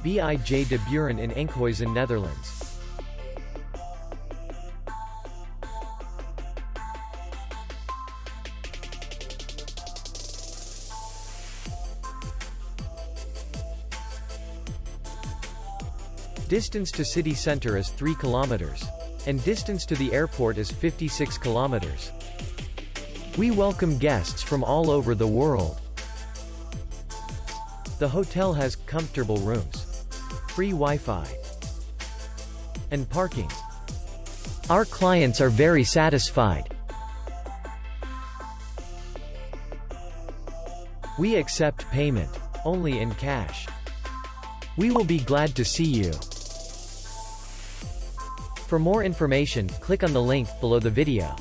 Bij de Buren in Enkhuizen, Netherlands. Distance to city center is 3 kilometers. And distance to the airport is 56 kilometers. We welcome guests from all over the world. The hotel has comfortable rooms, free Wi-Fi, and parking. Our clients are very satisfied. We accept payment only in cash. We will be glad to see you. For more information, click on the link below the video.